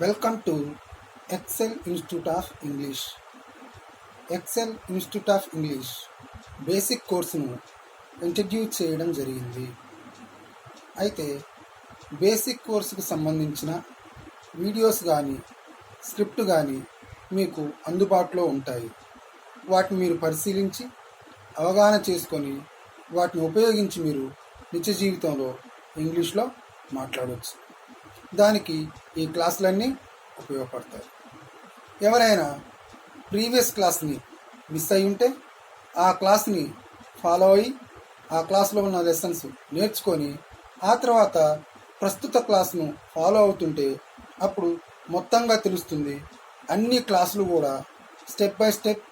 Welcome to Excel Institute of English. Excel Institute of English basic కోర్సును introduce చేయడం జరిగింది. అయితే బేసిక్ కోర్సుకు సంబంధించిన వీడియోస్ కానీ స్క్రిప్ట్ కానీ మీకు అందుబాటులో ఉంటాయి. వాటిని మీరు పరిశీలించి అవగాహన చేసుకొని వాటిని ఉపయోగించి మీరు నిత్య జీవితంలో ఇంగ్లీష్లో మాట్లాడవచ్చు. దానికి ఈ క్లాసులన్నీ ఉపయోగపడతాయి. ఎవరైనా ప్రీవియస్ క్లాస్ని మిస్ అయి ఉంటే ఆ క్లాస్ని ఫాలో అయ్యి ఆ క్లాస్లో ఉన్న లెసన్స్ నేర్చుకొని ఆ తర్వాత ప్రస్తుత క్లాస్ను ఫాలో అవుతుంటే అప్పుడు మొత్తంగా తెలుస్తుంది. అన్ని క్లాసులు కూడా స్టెప్ బై స్టెప్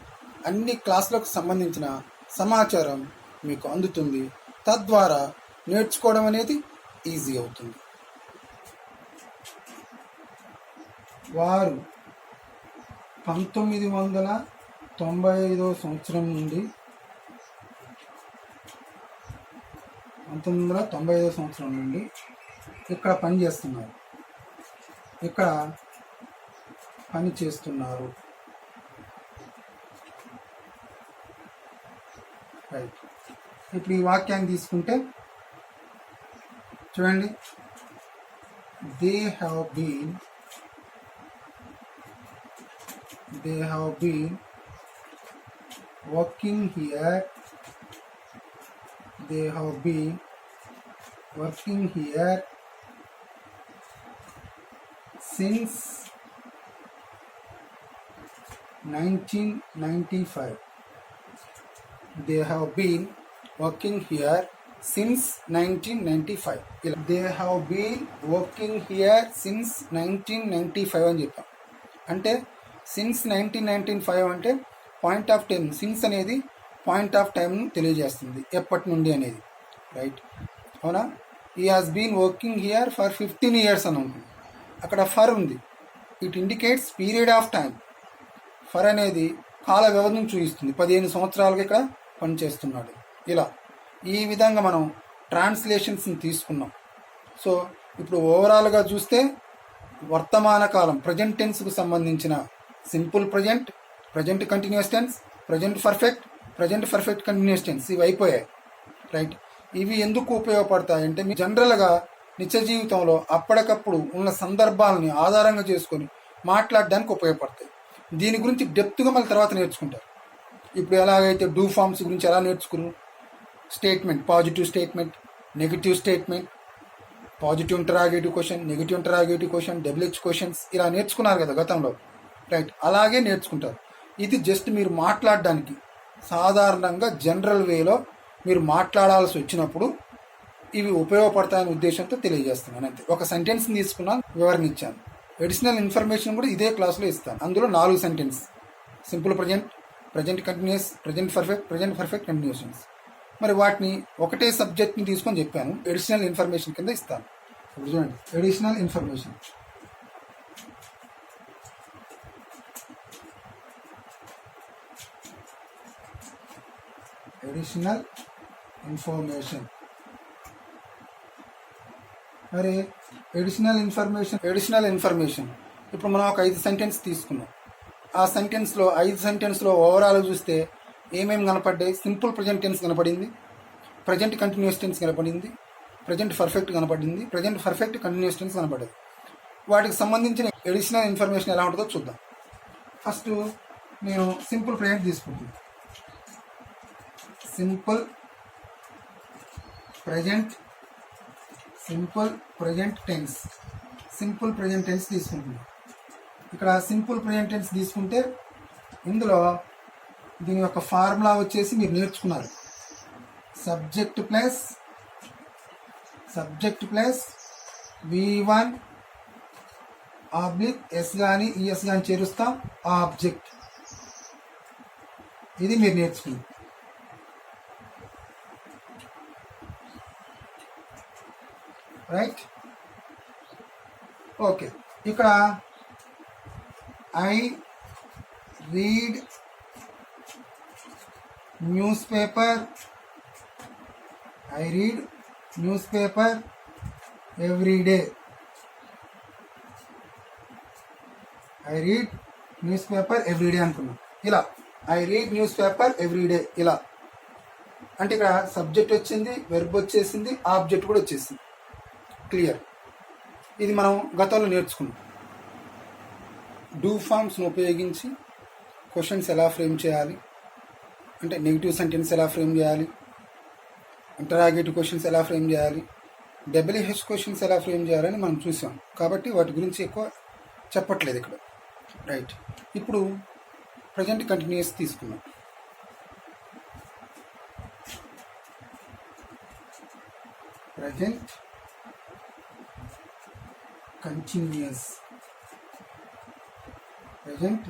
అన్ని క్లాసులకు సంబంధించిన సమాచారం మీకు అందుతుంది. తద్వారా నేర్చుకోవడం అనేది ఈజీ అవుతుంది. వారు 1995 సంవత్సరం నుండి 1995 సంవత్సరం నుండి ఇక్కడ పనిచేస్తున్నారు. ఇక్కడ పని చేస్తున్నారు. రైట్. ఇప్పుడు ఈ వాక్యాన్ని తీసుకుంటే చూడండి. They have been working here since 1995. They have been working here since 1995. They have been working here since 1995 అని చెప్పాం. అంటే సిన్స్ 1995 అంటే పాయింట్ ఆఫ్ టైం. సిన్స్ అనేది పాయింట్ ఆఫ్ టైంను తెలియజేస్తుంది, ఎప్పటి నుండి అనేది. రైట్, అవునా? ఈ has been working here for 15 years అని ఉంటుంది. అక్కడ ఫర్ ఉంది. It indicates period of time. For అనేది కాల వ్యవధిని చూపిస్తుంది. 15 సంవత్సరాలుగా ఇక్కడ పనిచేస్తున్నాడు. ఇలా ఈ విధంగా మనం ట్రాన్స్లేషన్స్ని తీసుకున్నాం. సో ఇప్పుడు ఓవరాల్గా చూస్తే వర్తమాన కాలం ప్రజెంట్ టెన్స్కు సంబంధించిన simple present, present continuous tense, present perfect continuous tense ఇవి అయిపోయాయి. రైట్. ఇవి ఎందుకు ఉపయోగపడతాయంటే మీ జనరల్గా నిత్య జీవితంలో అప్పటికప్పుడు ఉన్న సందర్భాలని ఆధారంగా చేసుకొని మాట్లాడడానికి ఉపయోగపడతాయి. దీని గురించి డెప్త్గా మళ్ళీ తర్వాత నేర్చుకుంటారు. ఇప్పుడు ఎలాగైతే డూ ఫార్మ్స్ గురించి ఎలా నేర్చుకున్నారు, statement, positive statement, negative statement, positive interrogative question, negative interrogative question, WH questions ఇలా నేర్చుకున్నారు కదా గతంలో. రైట్, అలాగే నేర్చుకుంటారు. ఇది జస్ట్ మీరు మాట్లాడడానికి సాధారణంగా జనరల్ వేలో మీరు మాట్లాడాల్సి వచ్చినప్పుడు ఇవి ఉపయోగపడతాయనే ఉద్దేశంతో తెలియజేస్తున్నాను. అంతే. ఒక సెంటెన్స్ని తీసుకున్నాను, వివరణ ఇచ్చాను. అడిషనల్ ఇన్ఫర్మేషన్ కూడా ఇదే క్లాస్లో ఇస్తాను. అందులో 4 sentence: simple present, present continuous, present perfect continuations. మరి వాటిని ఒకటే సబ్జెక్ట్ని తీసుకొని చెప్పాను. అడిషనల్ ఇన్ఫర్మేషన్ కింద ఇస్తాను. ఇప్పుడు చూడండి, అడిషనల్ ఇన్ఫర్మేషన్. మరి అడిషనల్ ఇన్ఫర్మేషన్ ఇప్పుడు మనం ఒక 5 సెంటెన్స్ తీసుకున్నాం. ఆ సెంటెన్స్లో 5 సెంటెన్స్లో ఓవరాల్ చూస్తే ఏమేమి కనపడ్డాయి? సింపుల్ ప్రజెంట్ టెన్స్ కనపడింది, ప్రజెంట్ కంటిన్యూస్ టెన్స్ కనపడింది, ప్రజెంట్ పర్ఫెక్ట్ కనపడింది, ప్రజెంట్ పర్ఫెక్ట్ కంటిన్యూస్ టెన్స్ కనపడ్డది. వాటికి సంబంధించిన అడిషనల్ ఇన్ఫర్మేషన్ ఎలా ఉంటుందో చూద్దాం. ఫస్ట్ నేను సింపుల్ ప్రజెంట్ తీసుకుంటున్నాను. సింపుల్ ప్రజెంట్ టెన్స్ తీసుకుంటున్నాను. ఇక్కడ సింపుల్ ప్రజెంట్ టెన్స్ తీసుకుంటే ఇందులో దీని యొక్క ఫార్ములా వచ్చేసి మీరు నేర్చుకున్నారు. Subject plus V1 oblique S కానీ ఈఎస్ కానీ చేరుస్తాం ఆబ్జెక్ట్. ఇది మీరు నేర్చుకున్నారు. Right, okay. ఇక్కడ I read newspaper every day. I read newspaper everyday అనుకున్నాం. ఇలా I read newspaper everyday ఇలా అంటే ఇక్కడ సబ్జెక్ట్ వచ్చింది, వెర్బ్ వచ్చేసింది, ఆబ్జెక్ట్ కూడా వచ్చేసింది. క్లియర్. ఇది మనం గతంలో నేర్చుకున్నాం. డూ ఫార్మ్స్ను ఉపయోగించి క్వశ్చన్స్ ఎలా ఫ్రేమ్ చేయాలి, అంటే నెగిటివ్ సెంటెన్స్ ఎలా ఫ్రేమ్ చేయాలి, ఇంటరాగేటివ్ క్వశ్చన్స్ ఎలా ఫ్రేమ్ చేయాలి, డబ్ల్యూహెచ్ క్వశ్చన్స్ ఎలా ఫ్రేమ్ చేయాలని మనం చూసాం. కాబట్టి వాటి గురించి ఎక్కువ చెప్పట్లేదు ఇక్కడ. రైట్. ఇప్పుడు ప్రజెంట్ కంటిన్యూస్ తీసుకున్నాం. Present continuous, present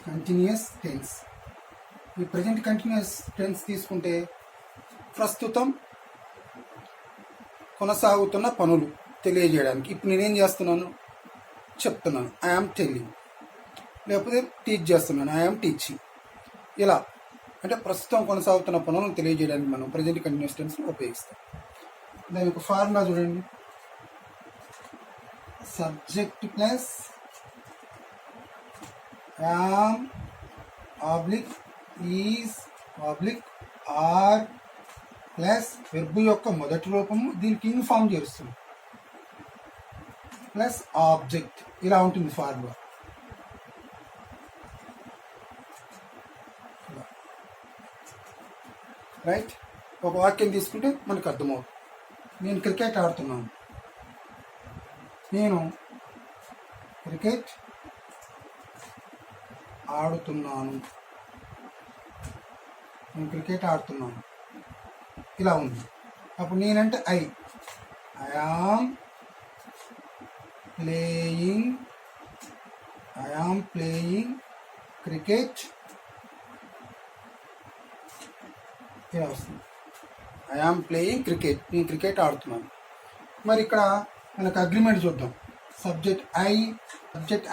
continuous tense. ఈ ప్రజెంట్ కంటిన్యూస్ టెన్స్ తీసుకుంటే ప్రస్తుతం కొనసాగుతున్న పనులు తెలియజేయడానికి. ఇప్పుడు నేనేం చేస్తున్నాను చెప్తున్నాను, ఐఆమ్ టెల్లింగ్. లేకపోతే టీచ్ చేస్తున్నాను, ఐఆమ్ టీచింగ్. ఇలా అంటే ప్రస్తుతం కొనసాగుతున్న పనులను తెలియజేయడానికి మనం ప్రజెంట్ కంటిన్యూస్ టెన్స్ని ఉపయోగిస్తాం. దాని యొక్క ఫార్ములా చూడండి. Subject plus am oblique is oblique are plus verb యొక్క మొదటి రూపము దీనికి ఇన్ఫార్మ్ చేస్తుంది ప్లస్ ఆబ్జెక్ట్. ఇలా ఉంటుంది ఫార్ములా. రైట్. ఒక వాక్యం తీసుకుంటే మనకు అర్థమవుతుంది. నేను క్రికెట్ ఆడుతున్నాను. నేను క్రికెట్ ఆడుతున్నాను. నేను క్రికెట్ ఆడుతున్నాను. ఇలా ఉంది. అప్పుడు నేనంటే ఐఆమ్ ప్లేయింగ్ క్రికెట్. ఇలా వస్తుంది. I am playing cricket. నేను క్రికెట్ ఆడుతున్నాను. మరి ఇక్కడ మనకు అగ్రిమెంట్ చూద్దాం. సబ్జెక్ట్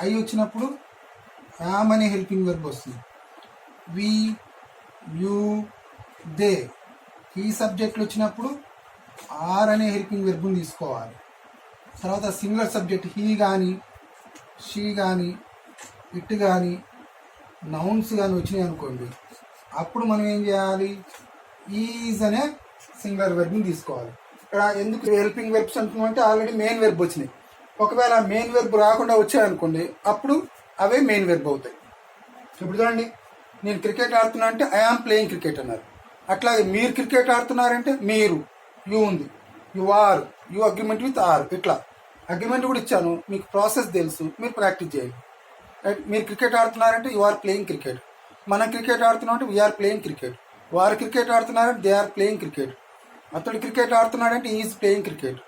ఐ వచ్చినప్పుడు యామ్ అనే హెల్పింగ్ వర్బ్ వస్తుంది. వి, యూ, దే. ఈ సబ్జెక్టులు వచ్చినప్పుడు ఆర్ అనే హెల్పింగ్ వెర్బ్ని తీసుకోవాలి. తర్వాత సింగులర్ సబ్జెక్ట్ హీ కానీ, షీ కానీ, ఇట్ కానీ, నౌన్స్ కానీ వచ్చినాయి అనుకోండి, అప్పుడు మనం ఏం చేయాలి, ఈజ్ అనే సింగులర్ వెర్బ్ని తీసుకోవాలి. ఇక్కడ ఎందుకు హెల్పింగ్ వెర్బ్స్ అంటున్నామంటే ఆల్రెడీ మెయిన్ వెర్బ్ వచ్చినాయి. ఒకవేళ మెయిన్ వెర్బ్ రాకుండా వచ్చాయనుకోండి, అప్పుడు అవే మెయిన్ వెర్బ్ అవుతాయి. ఇప్పుడు చూడండి, నేను క్రికెట్ ఆడుతున్నా అంటే ఐఆమ్ ప్లేయింగ్ క్రికెట్ అన్నారు. అట్లాగే మీరు క్రికెట్ ఆడుతున్నారంటే మీరు, యూ ఉంది, you are, you agreement with are. ఇట్లా అగ్రిమెంట్ కూడా ఇచ్చాను, మీకు ప్రాసెస్ తెలుసు, మీరు ప్రాక్టీస్ చేయండి. రైట్. మీరు క్రికెట్ ఆడుతున్నారంటే యు ఆర్ ప్లేయింగ్ క్రికెట్. మనం క్రికెట్ ఆడుతున్నాం అంటే వీఆర్ ప్లేయింగ్ క్రికెట్. వారు క్రికెట్ ఆడుతున్నారంటే దే ఆర్ ప్లేయింగ్ క్రికెట్. అతడు క్రికెట్ ఆడుతున్నాడంటే ఈజ్ ప్లేయింగ్ క్రికెట్.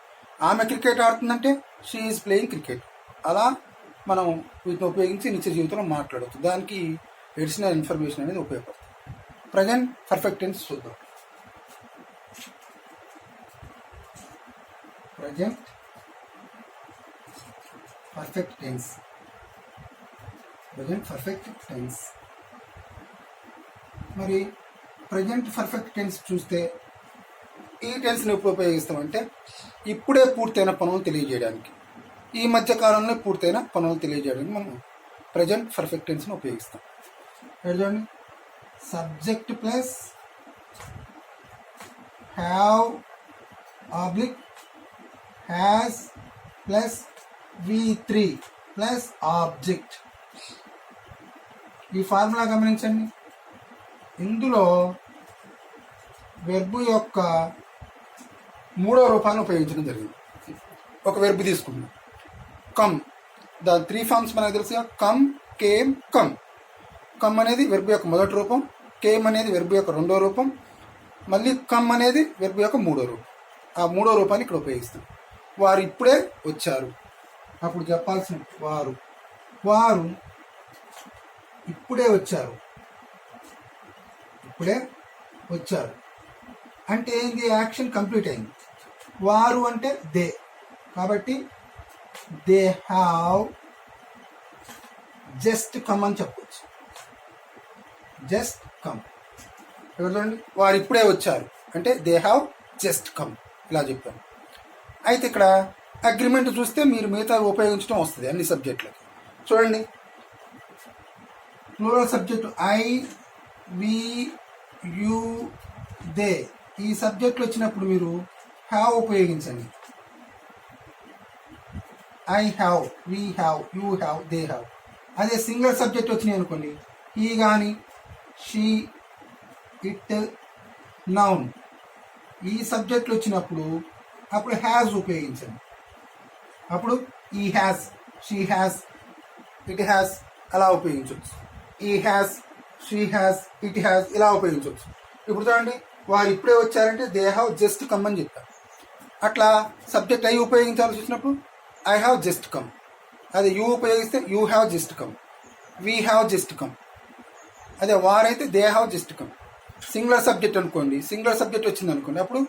ఆమె క్రికెట్ ఆడుతుందంటే షీ ఈజ్ ప్లేయింగ్ క్రికెట్. అలా మనం వీటిని ఉపయోగించి నిత్య జీవితంలో మాట్లాడవచ్చు. దానికి ఎడిషనల్ ఇన్ఫర్మేషన్ అనేది ఉపయోగపడుతుంది. ప్రజెంట్ పర్ఫెక్ట్ టెన్స్ చూద్దాం. Present perfect tense. Present perfect tense. మరి ప్రజెంట్ పర్ఫెక్ట్ టెన్స్ చూస్తే ఈ టెన్స్ని ఎప్పుడు ఉపయోగిస్తామంటే ఇప్పుడే పూర్తయిన పనులు తెలియజేయడానికి, ఈ మధ్య కాలంలో పూర్తయిన పనులు తెలియజేయడానికి మనం ప్రజెంట్ పర్ఫెక్ట్ టెన్స్ని ఉపయోగిస్తాం. చూడండి, subject plus have oblique has plus V3 plus object. ఈ ఫార్ములా గమనించండి. ఇందులో వెర్బ్ యొక్క మూడో రూపాన్ని ఉపయోగించడం జరిగింది. ఒక వెర్బ్ తీసుకుందాం, కమ్. దాని 3 ఫార్మ్స్ మనకు తెలుసుగా, కమ్, కేమ్, కమ్. కమ్ అనేది వెర్బ్ యొక్క మొదటి రూపం, కేమ్ అనేది వెర్బ్ యొక్క రెండో రూపం, మళ్ళీ కమ్ అనేది వెర్బ్ యొక్క మూడో రూపం. ఆ మూడో రూపాన్ని ఇక్కడ ఉపయోగిస్తాం. వారు ఇప్పుడే వచ్చారు. అప్పుడు చెప్పాల్సిన వారు ఇప్పుడే వచ్చారు. ఇప్పుడే వచ్చారు అంటే ఏంది, యాక్షన్ కంప్లీట్ అయింది. వారు అంటే దే, కాబట్టి దే హ్యావ్ జస్ట్ కమ్ అని చెప్పవచ్చు. Just come. చూడండి, వారు ఇప్పుడే వచ్చారు అంటే దే హ్యావ్ జస్ట్ కమ్. ఇలా చెప్పాను. అయితే ఇక్కడ అగ్రిమెంట్ చూస్తే మీరు మిగతా ఉపయోగించడం వస్తుంది అన్ని సబ్జెక్టులకి. చూడండి, plural subject I, we, you, they. ఈ సబ్జెక్టులు వచ్చినప్పుడు మీరు హ్యావ్ ఉపయోగించండి. I have, we have, you have, they have. అదే సింగులర్ సబ్జెక్ట్ వచ్చినాయి అనుకోండి, ఈ కానీ, షీ, ఇట్, నౌన్. ఈ సబ్జెక్టులు వచ్చినప్పుడు అప్పుడు హ్యాజ్ ఉపయోగించండి. అప్పుడు ఈ has, she has, it has అలా ఉపయోగించవచ్చు. ఈ has, she has, it has ఇలా ఉపయోగించవచ్చు. ఇప్పుడు చూడండి, వారు ఇప్పుడే వచ్చారంటే దే హ్యావ్ జస్ట్ కమ్ అని చెప్పారు. అట్లా సబ్జెక్ట్ ఐ ఉపయోగించాల్సి వచ్చినప్పుడు ఐ హ్యావ్ జస్ట్ కమ్. అదే యూ ఉపయోగిస్తే you have just come, we have just come. అదే వారైతే they have just come. Singular subject అనుకోండి, సింగులర్ సబ్జెక్ట్ వచ్చింది అనుకోండి, అప్పుడు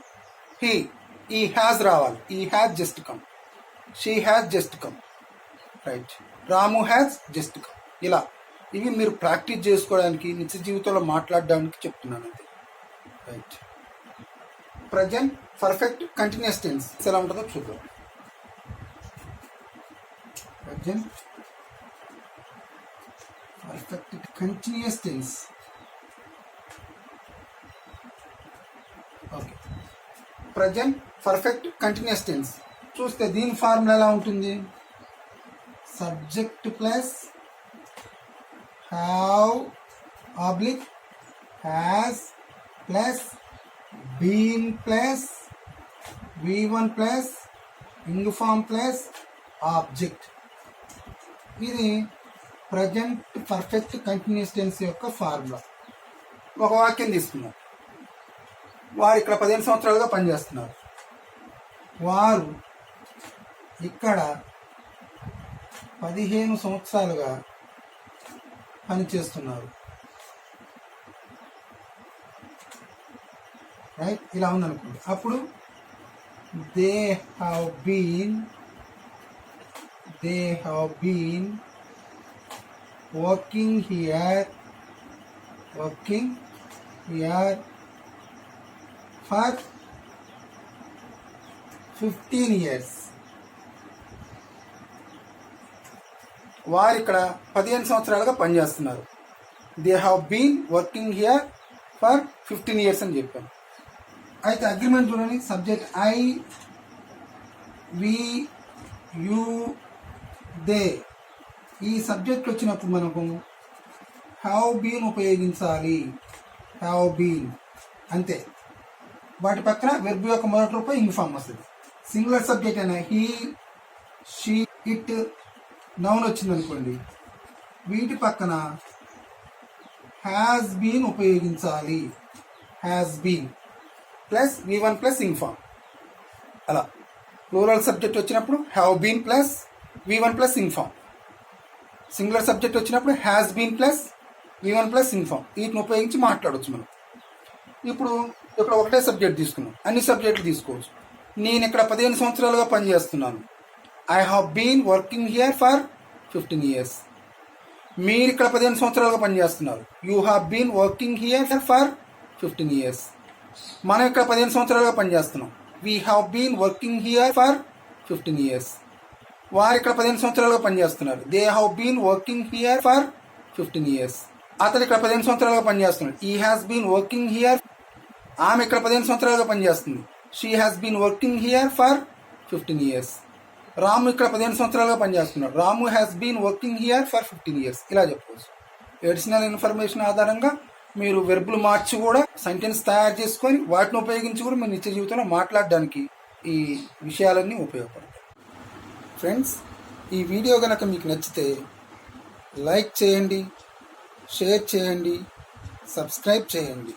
హీ, ఈ హ్యాజ్ రావాలి, ఈ has just come, she has just come, right, Ramu has just come. ఇలా ఇవి మీరు ప్రాక్టీస్ చేసుకోవడానికి, నిత్య జీవితంలో మాట్లాడడానికి చెప్తున్నాను అంతే. Right. Present perfect continuous tense ఎలా ఉంటుందో చూద్దాం. Present perfect continuous tense. Okay, present perfect continuous tense చూస్తే దీని ఫార్ములా ఎలా ఉంటుంది? Subject plus have oblique has plus been plus V1 plus ing form plus object. ఇది ప్రజెంట్ పర్ఫెక్ట్ కంటిన్యూస్ టెన్స్ యొక్క formula. ఒక వాక్యం తీసుకున్నాం. వారు ఇక్కడ 15 సంవత్సరాలుగా పనిచేస్తున్నారు. వారు ఇక్కడ 15 సంవత్సరాలుగా పనిచేస్తున్నారు. రైట్, ఇలా ఉందనుకోండి. అప్పుడు they have been working here for 15 years. వారు ఇక్కడ 15 సంవత్సరాలుగా పనిచేస్తున్నారు. They have been working here for 15 years అని చెప్పాను. అయితే అగ్రిమెంట్ చూడండి, subject I, we, you, they. ఈ సబ్జెక్ట్ వచ్చినప్పుడు మనకు హ్యావ్ బీన్ ఉపయోగించాలి. హ్యావ్ బీన్ అంతే. వాటి పక్కన వెర్బ్ యొక్క మొదటి రూపం ఇంగ్ ఫామ్ వస్తుంది. సింగులర్ సబ్జెక్ట్ అయినా హీ, షీ, ఇట్, నౌన్ వచ్చింది అనుకోండి, వీటి పక్కన హ్యాస్ బీన్ ఉపయోగించాలి. Has been plus V1 plus ing form. అలా ప్లూరల్ సబ్జెక్ట్ వచ్చినప్పుడు have been plus V1 plus ing form. Singular subject వచ్చినప్పుడు has been plus V1 plus ing form. వీటిని ఉపయోగించి మాట్లాడవచ్చు మనం. ఇప్పుడు ఇక్కడ ఒకటే సబ్జెక్ట్ తీసుకున్నాం, అన్ని సబ్జెక్టులు తీసుకోవచ్చు. నేను ఇక్కడ 15 సంవత్సరాలుగా పనిచేస్తున్నాను. I have been working here for 15 years. మీరు ఇక్కడ 15 సంవత్సరాలుగా పనిచేస్తున్నారు. You have been working here for 15 years. మనం ఇక్కడ 15 సంవత్సరాలుగా పనిచేస్తున్నాం. We have been working here for 15 years. వారు ఇక్కడ 15 సంవత్సరాలుగా పనిచేస్తున్నారు. They have been working here for 15 years. అతను ఇక్కడ 15 సంవత్సరాలుగా పనిచేస్తున్నాడు. ఈ హ్యాస్ బీన్ వర్కింగ్ హియర్. ఆమె ఇక్కడ 15 సంవత్సరాలుగా పనిచేస్తుంది. She has been working here for 15 years. Ramu ఇక్కడ 15 సంవత్సరాలుగా పనిచేస్తున్నాడు. Ramu has been working here for 15 years. ఇలా చెప్పవచ్చు. ఎడిషనల్ ఇన్ఫర్మేషన్ ఆధారంగా మీరు వెర్బులు మార్చి కూడా సెంటెన్స్ తయారు చేసుకొని వాటిని ఉపయోగించి కూడా మీ నిత్య జీవితంలో మాట్లాడడానికి ఈ విషయాలన్నీ ఉపయోగపడతాయి. ఫ్రెండ్స్, ఈ వీడియో కనుక మీకు నచ్చితే లైక్ చేయండి, షేర్ చేయండి, సబ్స్క్రైబ్ చేయండి.